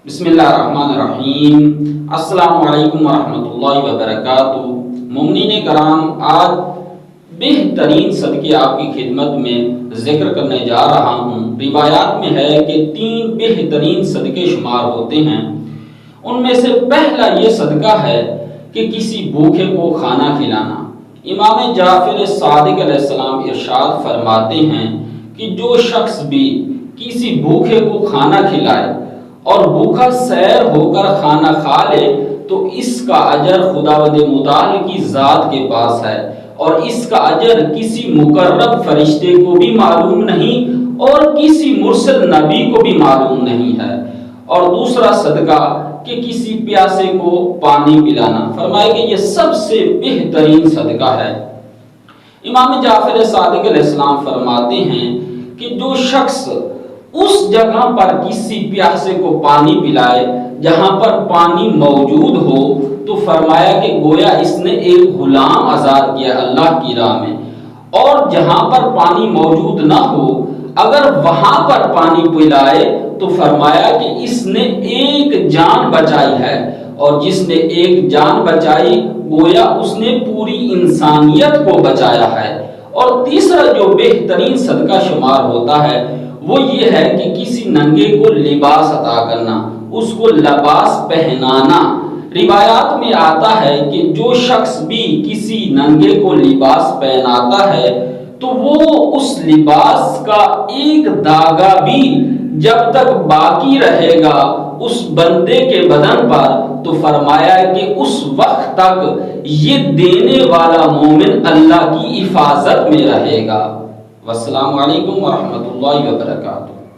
بسم اللہ الرحمن الرحیم۔ السلام علیکم ورحمۃ اللہ وبرکاتہ۔ مومنین کرام، آج بہترین صدقے آپ کی خدمت میں ذکر کرنے جا رہا ہوں۔ روایات میں ہے کہ 3 بہترین صدقے شمار ہوتے ہیں۔ ان میں سے پہلا یہ صدقہ ہے کہ کسی بھوکے کو کھانا کھلانا۔ امام جعفر صادق علیہ السلام ارشاد فرماتے ہیں کہ جو شخص بھی کسی بھوکے کو کھانا کھلائے اور بھوکا سیر ہو کر کھانا کھا لے تو اس کا اجر خداوند متعال کی ذات کے پاس ہے، اور اس کا اجر کسی مقرب فرشتے کو بھی معلوم نہیں اور کسی مرسل نبی کو بھی معلوم نہیں ہے۔ اور دوسرا صدقہ کہ کسی پیاسے کو پانی پلانا، فرمائے کہ یہ سب سے بہترین صدقہ ہے۔ امام جعفر صادق علیہ السلام فرماتے ہیں کہ جو شخص اس جگہ پر کسی پیاسے کو پانی پلائے جہاں پر پانی موجود ہو، تو فرمایا کہ گویا اس نے ایک غلام آزاد کیا اللہ کی راہ میں۔ اور جہاں پر پانی موجود نہ ہو، اگر وہاں پر پانی پلائے تو فرمایا کہ اس نے ایک جان بچائی ہے، اور جس نے ایک جان بچائی گویا اس نے پوری انسانیت کو بچایا ہے۔ اور تیسرا جو بہترین صدقہ شمار ہوتا ہے وہ یہ ہے کہ کسی ننگے کو لباس عطا کرنا، اس کو لباس پہنانا۔ روایات میں آتا ہے کہ جو شخص بھی کسی ننگے کو لباس پہناتا ہے تو وہ اس لباس کا ایک داغا بھی جب تک باقی رہے گا اس بندے کے بدن پر، تو فرمایا کہ اس وقت تک یہ دینے والا مومن اللہ کی حفاظت میں رہے گا۔ والسلام علیکم ورحمۃ اللہ وبرکاتہ۔